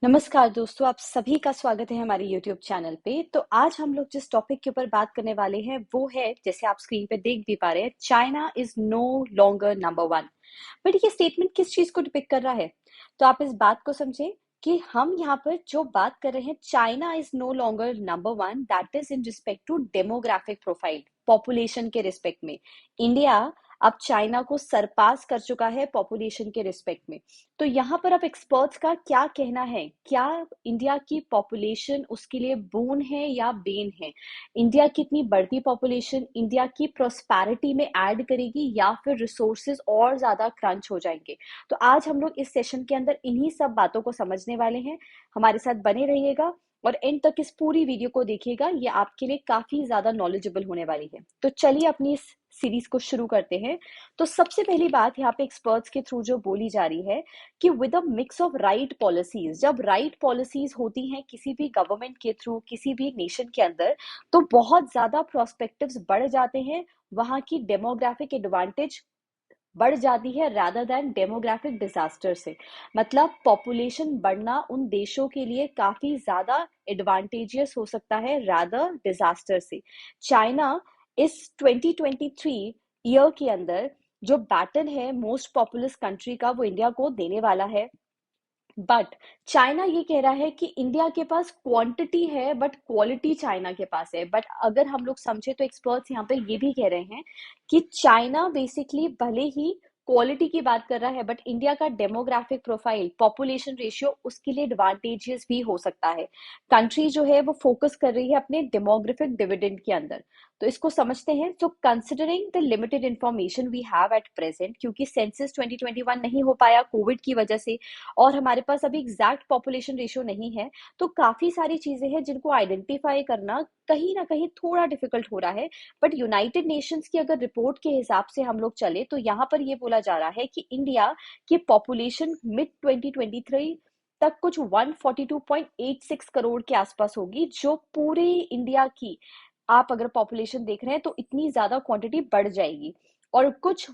नमस्कार दोस्तों, आप सभी का स्वागत है हमारे YouTube चैनल पे। तो आज हम लोग जिस टॉपिक के ऊपर बात करने वाले हैं वो है, जैसे आप स्क्रीन पे देख भी पा रहे हैं, China is no longer number one. But ये स्टेटमेंट किस चीज को डिपिक्ट कर रहा है? तो आप इस बात को समझें कि हम यहाँ पर जो बात कर रहे हैं, China is no longer number one, that is in respect to demographic profile, population के रिस्पेक्ट में। इंडिया अब चाइना को सरपास कर चुका है पॉपुलेशन के रिस्पेक्ट में। तो यहाँ पर अब एक्सपर्ट्स का क्या कहना है? क्या इंडिया की पॉपुलेशन उसके लिए बोन है या बेन है? इंडिया की इतनी बढ़ती पॉपुलेशन इंडिया की प्रोस्पैरिटी में ऐड करेगी या फिर रिसोर्सेज और ज्यादा क्रंच हो जाएंगे? तो आज हम लोग इस सेशन के अंदर इन्हीं सब बातों को समझने वाले हैं। हमारे साथ बने रहिएगा और एंड तक इस पूरी वीडियो को देखिएगा, ये आपके लिए काफी ज्यादा नॉलेजेबल होने वाली है। तो चलिए अपनी इस सीरीज को शुरू करते हैं। तो सबसे पहली बात यहाँ पे एक्सपर्ट्स के थ्रू जो बोली जा रही है कि with a mix of right policies, जब राइट पॉलिसीज होती हैं किसी भी गवर्नमेंट के थ्रू किसी भी नेशन के अंदर, तो बहुत ज्यादा प्रोस्पेक्टिव्स बढ़ जाते हैं, वहां की डेमोग्राफिक एडवांटेज बढ़ जाती है रादर देन डेमोग्राफिक डिजास्टर से। मतलब पॉपुलेशन बढ़ना उन देशों के लिए काफी ज्यादा एडवांटेजियस हो सकता है रादर डिजास्टर से। चाइना इस 2023 ईयर के अंदर जो बैटन है मोस्ट पॉपुलस कंट्री का, वो इंडिया को देने वाला है। बट चाइना ये कह रहा है कि इंडिया के पास क्वांटिटी है बट क्वालिटी चाइना के पास है। बट अगर हम लोग समझे तो एक्सपर्ट्स यहाँ पे ये भी कह रहे हैं कि चाइना बेसिकली भले ही क्वालिटी की बात कर रहा है, बट इंडिया का डेमोग्राफिक प्रोफाइल, पॉपुलेशन रेशियो उसके लिए एडवांटेजियस भी हो सकता है। कंट्री जो है वो फोकस कर रही है अपने डेमोग्राफिक डिविडेंड के अंदर। तो इसको समझते हैं। तो considering the limited information we have at present, क्योंकि सेंसस 2021 नहीं हो पाया कोविड की वजह से और हमारे पास अभी एग्जैक्ट पॉपुलेशन रेशियो नहीं है, तो काफी सारी चीजें हैं जिनको आइडेंटिफाई करना कहीं ना कहीं थोड़ा डिफिकल्ट हो रहा है। बट यूनाइटेड नेशंस की अगर रिपोर्ट के हिसाब से हम लोग चले तो यहाँ पर ये बोला जा रहा है कि इंडिया की पॉपुलेशन मिड 2023 तक कुछ 142.86 करोड़ के आसपास होगी, जो पूरे इंडिया की आप अगर पॉपुलेशन देख रहे हैं तो इतनी ज्यादा क्वांटिटी बढ़ जाएगी। और कुछ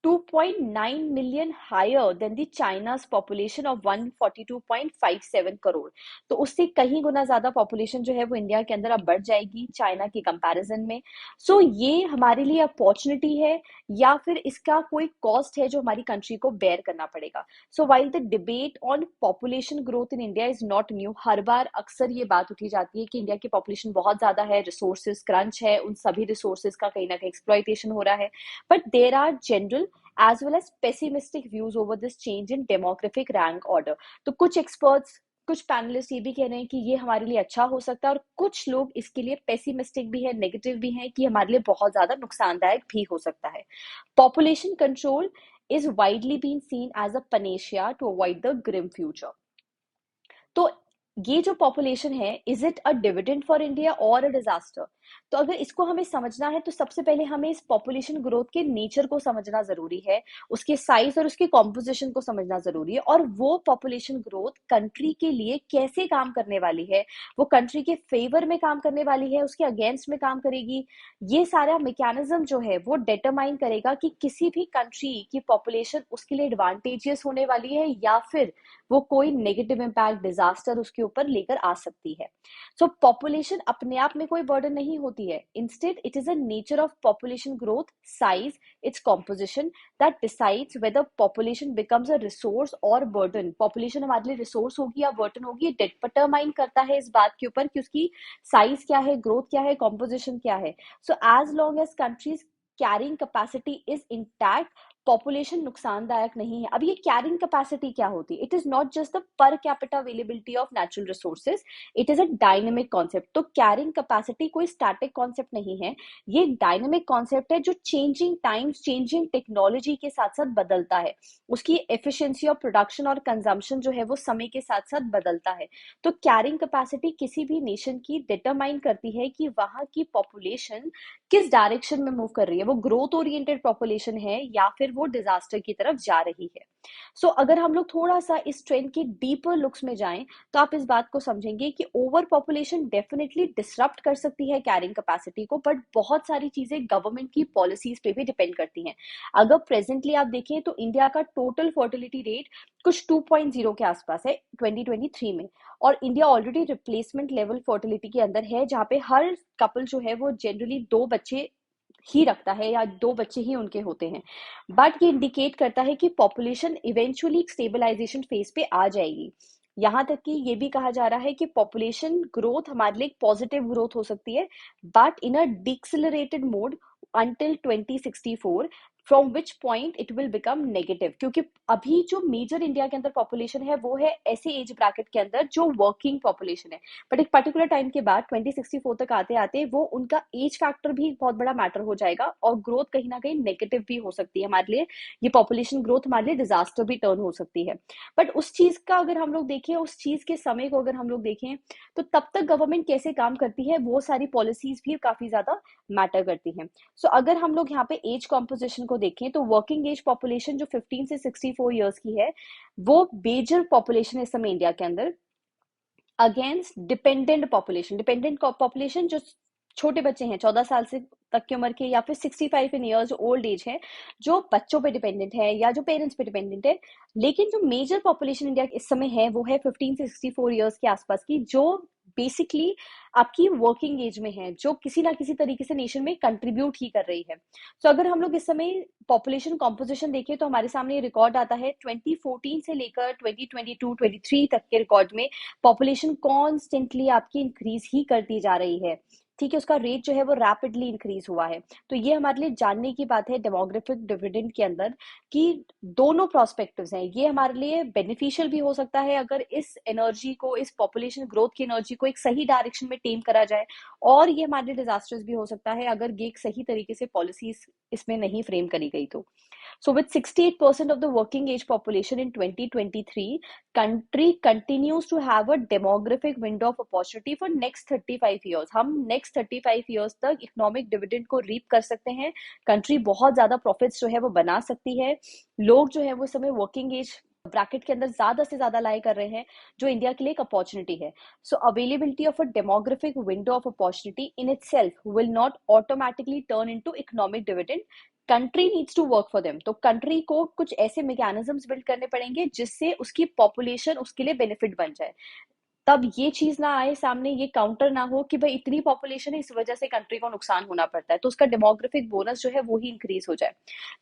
2.9 million higher than the China's population of 142.57 crore. तो उससे कहीं गुना ज्यादा पॉपुलेशन जो है वो इंडिया के अंदर अब बढ़ जाएगी चाइना की कंपैरिजन में। सो ये हमारे लिए अपॉर्चुनिटी है या फिर इसका कोई कॉस्ट है जो हमारी कंट्री को बेयर करना पड़ेगा? So while the debate on population growth in India is not new, हर बार अक्सर ये बात उठी जाती है कि इंडिया की पॉपुलेशन बहुत ज्यादा है, रिसोर्सेज क्रंच है, उन सभी रिसोर्सेज का कहीं ना कहीं एक्सप्लॉइटेशन हो रहा है। But there are general as well as pessimistic views over this change in demographic rank order। तो कुछ एक्सपर्ट्स, कुछ पैनलिस्ट ये भी कह रहे हैं कि ये हमारे लिए अच्छा हो सकता है, और कुछ लोग इसके लिए पेसिमिस्टिक भी है, नेगेटिव भी है कि हमारे लिए बहुत ज्यादा नुकसानदायक भी हो सकता है। Population control is widely being seen as a panacea to avoid the grim future। तो ये जो पॉपुलेशन है, is it a dividend for India और अ डिजास्टर? तो अगर इसको हमें समझना है तो सबसे पहले हमें इस पॉपुलेशन ग्रोथ के नेचर को समझना जरूरी है, उसके साइज और उसके कॉम्पोजिशन को समझना जरूरी है, और वो पॉपुलेशन ग्रोथ कंट्री के लिए कैसे काम करने वाली है, वो कंट्री के फेवर में काम करने वाली है, उसके अगेंस्ट में काम करेगी। ये सारा मैकेनिज्म जो है वो डिटरमाइन करेगा कि किसी भी कंट्री की पॉपुलेशन उसके लिए एडवांटेजियस होने वाली है या फिर वो कोई नेगेटिव इम्पैक्ट, डिजास्टर उसके ऊपर लेकर आ सकती है। सो पॉपुलेशन अपने आप में कोई बर्डन नहीं होती है, instead it is a nature of population growth, size, its composition that decides whether population becomes a resource और बर्डन। पॉपुलेशन हमारे लिए रिसोर्स होगी या बर्डन होगी, डिटरमाइन करता है इस बात के ऊपर कि उसकी साइज क्या है, ग्रोथ क्या है, कॉम्पोजिशन क्या है। So as long as country's carrying capacity is intact, population नुकसानदायक नहीं है। अब ये कैरिंग कैपेसिटी क्या होती है? It is not just the per capita availability of natural resources, it is a dynamic concept. तो कैरिंग कैपेसिटी कोई स्टैटिक कॉन्सेप्ट नहीं है, ये एक डायनेमिक कॉन्सेप्ट है जो चेंजिंग टाइम्स, चेंजिंग टेक्नोलॉजी के साथ साथ बदलता है। उसकी एफिशिएंसी ऑफ प्रोडक्शन और कंजम्पशन जो है वो समय के साथ साथ बदलता है। तो कैरिंग कैपेसिटी किसी भी नेशन की डिटरमाइन करती है कि वहां की पॉपुलेशन किस डायरेक्शन में मूव कर रही है, वो ग्रोथ ओरिएंटेड पॉपुलेशन है या फिर वो डिजास्टर की तरफ जा रही है। अगर हम लोग थोड़ा सा इस ट्रेंड के डीपर लुक्स में जाएं तो आप इस बात को समझेंगे कि ओवर पॉपुलेशन डेफिनेटली डिसरप्ट कर सकती है कैरिंग कैपेसिटी को, बट बहुत सारी चीजें गवर्नमेंट की पॉलिसीज पे भी डिपेंड करती हैं। अगर प्रेजेंटली आप देखें तो इंडिया का टोटल फर्टिलिटी रेट कुछ 2.0 के आसपास है 2023 में, और India already replacement level fertility के अंदर है, जहाँ पे हर कपल जो है वो जनरली 2 बच्चे ही रखता है या 2 बच्चे ही उनके होते हैं। बट ये इंडिकेट करता है कि पॉपुलेशन इवेंचुअली एक स्टेबलाइजेशन फेज पे आ जाएगी। यहाँ तक कि ये भी कहा जा रहा है कि पॉपुलेशन ग्रोथ हमारे लिए एक पॉजिटिव ग्रोथ हो सकती है, but in a decelerated mode until 2064, from which point it will become negative, क्योंकि अभी जो मेजर इंडिया के अंदर पॉपुलेशन है वो है ऐसे एज ब्रैकेट के अंदर जो वर्किंग पॉपुलेशन है, बट एक पर्टिकुलर टाइम के बाद 2064 तक आते आते वो उनका एज फैक्टर भी बहुत बड़ा मैटर हो जाएगा और ग्रोथ कहीं ना कहीं नेगेटिव भी हो सकती है हमारे लिए। ये पॉपुलेशन ग्रोथ हमारे लिए डिजास्टर भी टर्न हो सकती है। बट उस चीज का अगर हम लोग देखें, उस चीज के समय को अगर हम लोग देखें, तो तब तक गवर्नमेंट कैसे काम करती है वो सारी पॉलिसीज भी काफी ज्यादा मैटर करती हैं। अगर हम लोग यहाँ पे एज कॉम्पोजिशन को देखें तो वर्किंग एज पॉपुलेशन जो 15 से 64 ईयर्स की है वो मेजर पॉपुलेशन है इस समय इंडिया के अंदर, अगेंस्ट डिपेंडेंट पॉपुलेशन जो छोटे बच्चे हैं 14 साल से तक की उम्र के, या फिर 65 इन ईयर्स ओल्ड एज है, जो बच्चों पे डिपेंडेंट है या जो पेरेंट्स पे डिपेंडेंट है। लेकिन जो मेजर पॉपुलेशन इंडिया इस समय है वो है 15 से 64 ईयर्स के आसपास की, जो बेसिकली आपकी वर्किंग एज में है, जो किसी ना किसी तरीके से नेशन में कंट्रीब्यूट ही कर रही है। अगर हम लोग इस समय पॉपुलेशन कॉम्पोजिशन देखें तो हमारे सामने रिकॉर्ड आता है 2014 से लेकर 2022-23 तक के रिकॉर्ड में पॉपुलेशन कॉन्स्टेंटली आपकी इंक्रीज ही करती जा रही है। ठीक है, उसका रेट जो है वो रैपिडली इंक्रीज हुआ है। तो ये हमारे लिए जानने की बात है डेमोग्राफिक डिविडेंड के अंदर कि दोनों प्रोस्पेक्टिव्स हैं। ये हमारे लिए बेनिफिशियल भी हो सकता है अगर इस एनर्जी को, इस पॉपुलेशन ग्रोथ की एनर्जी को एक सही डायरेक्शन में टेम करा जाए, और ये हमारे लिए डिजास्टर्स भी हो सकता है अगर ये एक सही तरीके से पॉलिसीज इसमें नहीं फ्रेम करी गई तो। with 68% of the working age population in 2023, country continues to have a demographic window of opportunity for next 35 years. हम next 35 years तक इकोनॉमिक डिविडेंड को रीप कर सकते हैं। कंट्री बहुत ज्यादा प्रॉफिट्स जो है वो बना सकती है। लोग जो है वो समय वर्किंग एज ब्रैकेट के अंदर ज्यादा से ज्यादा लाई कर रहे हैं, जो इंडिया के लिए एक अपॉर्चुनिटी है। Availability of a demographic window of opportunity in itself will not automatically turn into economic dividend. Country needs to work for them. तो कंट्री को कुछ ऐसे मैकेनिज्म्स बिल्ड करने पड़ेंगे जिससे उसकी पॉपुलेशन उसके लिए बेनिफिट बन जाए। तब ये चीज ना आए सामने, ये काउंटर ना हो कि भाई इतनी पॉपुलेशन है इस वजह से कंट्री को नुकसान होना पड़ता है, तो उसका डेमोग्राफिक बोनस जो है वो ही इंक्रीज हो जाए।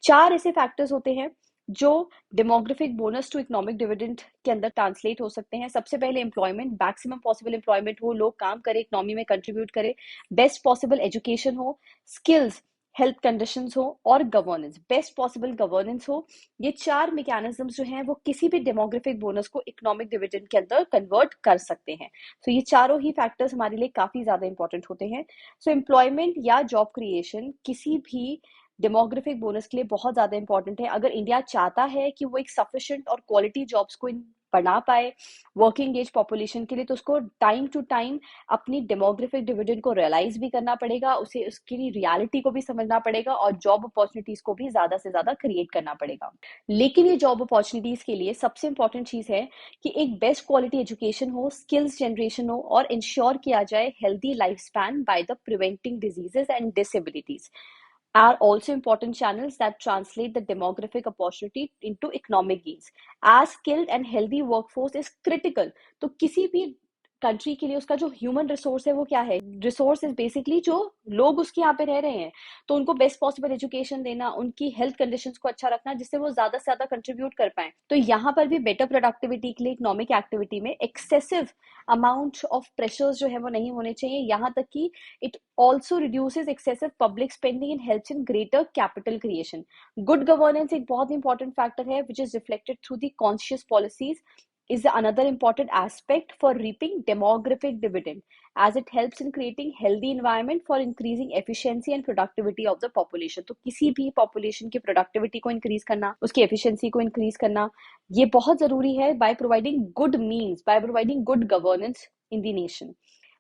4 ऐसे फैक्टर्स होते हैं जो demographic bonus to economic dividend के अंदर ट्रांसलेट हो सकते हैं। सबसे पहले एम्प्लॉयमेंट, मैक्सिमम पॉसिबल एम्प्लॉयमेंट हो, लोग काम करें, इकोनॉमी में कंट्रीब्यूट करें, बेस्ट पॉसिबल एजुकेशन हो, स्किल्स, हेल्थ कंडीशंस हो, और गवर्नेंस, बेस्ट पॉसिबल गवर्नेंस हो। ये 4 मैकेनिज्म्स जो हैं वो किसी भी डेमोग्राफिक बोनस को इकोनॉमिक डिविडेंड के अंदर कन्वर्ट कर सकते हैं। ये चारों ही फैक्टर्स हमारे लिए काफी ज्यादा इंपॉर्टेंट होते हैं। एम्प्लॉयमेंट या जॉब क्रिएशन किसी भी डेमोग्राफिक बोनस के लिए बहुत ज्यादा इंपॉर्टेंट है। अगर इंडिया चाहता है कि वो एक सफिशिएंट और क्वालिटी जॉब्स को बना पाए वर्किंग एज पॉपुलेशन के लिए, तो उसको टाइम टू टाइम अपनी डेमोग्राफिक डिविडेंड को रियलाइज भी करना पड़ेगा, उसे उसकी रियलिटी को भी समझना पड़ेगा, और जॉब अपॉर्चुनिटीज को भी ज्यादा से ज्यादा क्रिएट करना पड़ेगा। लेकिन ये जॉब अपॉर्चुनिटीज के लिए सबसे इंपॉर्टेंट चीज है कि एक बेस्ट क्वालिटी एजुकेशन हो, स्किल्स जनरेशन हो, और इंश्योर किया जाए healthy life span by the preventing diseases and disabilities are also important channels that translate the demographic opportunity into economic gains. As skilled and healthy workforce is critical. तो किसी भी country के लिए उसका जो ह्यूमन रिसोर्स है वो क्या है? रिसोर्स इज बेसिकली जो लोग उसके यहाँ पे रह रहे हैं, तो उनको बेस्ट पॉसिबल एजुकेशन देना, उनकी हेल्थ कंडीशंस को अच्छा रखना, जिससे वो ज्यादा से ज्यादा कंट्रीब्यूट कर पाए। तो यहाँ पर भी बेटर प्रोडक्टिविटी के लिए इकोनॉमिक एक्टिविटी में एक्सेसिव अमाउंट ऑफ प्रेशर्स जो है वो नहीं होने चाहिए। यहाँ तक कि it also reduces excessive public spending and helps in greater capital creation. Good governance एक बहुत इंपॉर्टेंट फैक्टर है which is reflected through the conscious policies, is another important aspect for reaping demographic dividend, as it helps in creating healthy environment for increasing efficiency and productivity of the population. तो किसी भी population की productivity को increase करना, उसकी efficiency को increase करना, ये बहुत जरूरी है by providing good means, by providing good governance in the nation.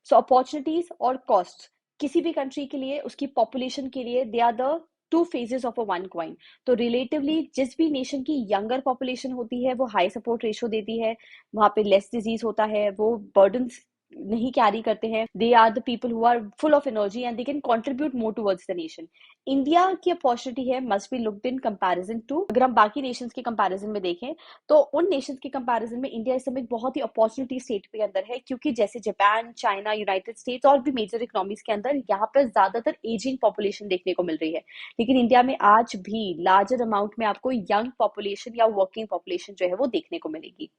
opportunities और costs किसी भी country के लिए, उसकी population के लिए, they are the two phases of a one coin. तो रिलेटिवली जिस भी नेशन की यंगर पॉपुलेशन होती है वो हाई सपोर्ट रेशो देती है, वहां पे लेस डिजीज होता है, वो बर्डन नहीं कैरी करते हैं, they are the people who are full of energy and they can contribute more towards the nation. India की अपॉर्चुनिटी है must be looked in comparison to, अगर हम बाकी नेशंस के कंपैरिजन में देखें तो उन नेशंस के कंपैरिजन में इंडिया इस समय बहुत ही अपॉर्चुनिटी स्टेट के अंदर है, क्योंकि जैसे जापान, चाइना, यूनाइटेड स्टेट्स और भी मेजर इकोनॉमीज के अंदर यहाँ पर ज्यादातर एजिंग पॉपुलेशन देखने को मिल रही है, लेकिन इंडिया में आज भी लार्जर अमाउंट में आपको यंग पॉपुलेशन या वर्किंग पॉपुलेशन जो है वो देखने को मिलेगी।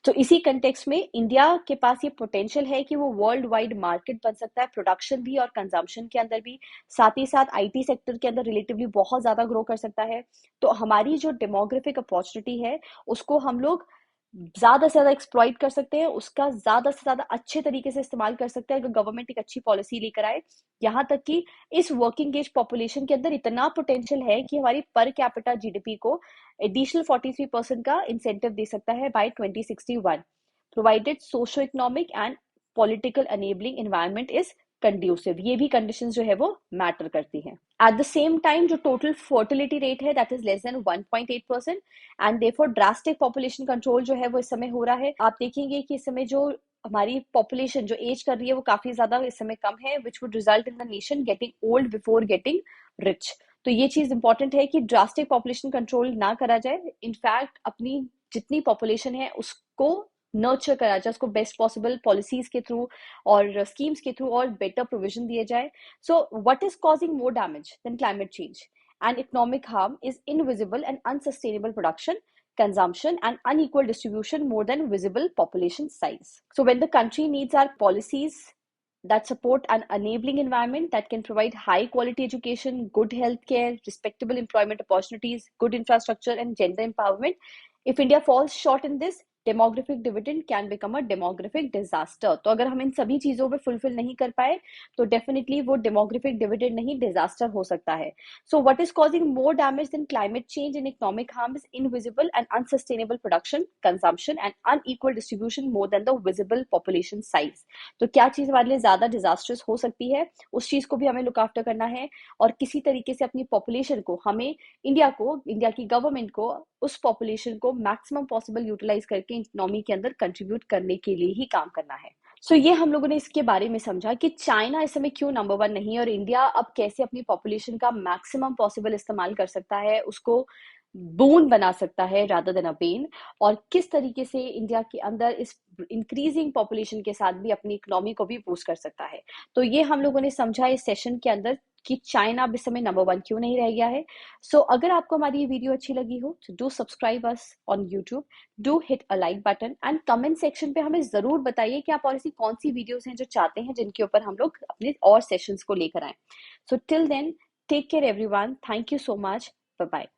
तो इसी कंटेक्स्ट में इंडिया के पास ये पोटेंशियल है कि वो वर्ल्ड वाइड मार्केट बन सकता है, प्रोडक्शन भी और कंजम्पशन के अंदर भी, साथ ही साथ आईटी सेक्टर के अंदर रिलेटिवली बहुत ज्यादा ग्रो कर सकता है। तो हमारी जो डेमोग्राफिक अपॉर्चुनिटी है उसको हम लोग ज्यादा से ज्यादा एक्सप्लॉइट कर सकते हैं, उसका ज्यादा से ज्यादा अच्छे तरीके से इस्तेमाल कर सकते हैं अगर गवर्नमेंट एक अच्छी पॉलिसी लेकर आए। यहाँ तक कि इस वर्किंग एज पॉपुलेशन के अंदर इतना पोटेंशियल है कि हमारी पर कैपिटा जीडीपी को एडिशनल 43% का इंसेंटिव दे सकता है by 2061, provided socio economic and political enabling environment is conducive. ये भी कंडीशंस जो है वो मैटर करती हैं। एट द सेम टाइम जो टोटल फर्टिलिटी रेट है that is less than 1.8%, and therefore drastic population control जो है वो इस समय हो रहा है। आप देखेंगे कि इस समय जो हमारी पॉपुलेशन जो एज कर रही है वो काफी ज्यादा इस समय कम है, which would result in the nation getting old before getting rich. तो ये चीज इंपॉर्टेंट है कि ड्रास्टिक पॉपुलेशन कंट्रोल ना करा जाए, इनफैक्ट अपनी जितनी पॉपुलेशन है उसको नर्चर करा जाए, उसको बेस्ट पॉसिबल पॉलिसीज के थ्रू और स्कीम्स के थ्रू और बेटर प्रोविजन दिए जाए। So what is causing more damage than climate change and economic harm is invisible and unsustainable production, consumption and unequal distribution more than visible population size. So when the country needs our policies that support an enabling environment that can provide high quality education, good healthcare, respectable employment opportunities, good infrastructure and gender empowerment, if India falls short in this, demographic dividend can become a demographic disaster. तो अगर हम इन सभी चीजों पे fulfil नहीं कर पाए तो डेफिनेटली वो डेमोग्राफिक डिविडेंड नहीं डिजास्टर हो सकता है। So what is causing more damage than climate change and economic harm is invisible and unsustainable production, consumption and unequal distribution more than the visible population size. तो क्या चीज हमारे लिए ज्यादा डिजास्टर्स हो सकती है उस चीज को भी हमें लुक आफ्टर करना है, और किसी तरीके से अपनी पॉपुलेशन को, हमें इंडिया की गवर्नमेंट को उस पॉपुलेशन को मैक्सिमम पॉसिबल यूटिलाइज करके इकोनॉमी के अंदर कंट्रीब्यूट करने के लिए ही काम करना है। ये हम लोगों ने इसके बारे में समझा कि चाइना इस समय क्यों नंबर 1 नहीं है और इंडिया अब कैसे अपनी पॉपुलेशन का मैक्सिमम पॉसिबल इस्तेमाल कर सकता है, उसको बून बना सकता है रादर देन अ बेन, और किस तरीके से इंडिया के अंदर इस इंक्रीजिंग पॉपुलेशन के साथ भी अपनी इकोनॉमी को भी बूस्ट कर सकता है। तो ये हम लोगों ने समझा इस सेशन के अंदर कि चाइना अब इस समय नंबर 1 क्यों नहीं रह गया है। अगर आपको हमारी ये वीडियो अच्छी लगी हो तो do subscribe us on YouTube, do hit a like button and comment section पे हमें जरूर बताइए कि आप और ऐसी कौन सी वीडियोस हैं जो चाहते हैं जिनके ऊपर हम लोग अपने और सेशंस को लेकर आए। Till then, take care everyone, thank you so much, bye bye.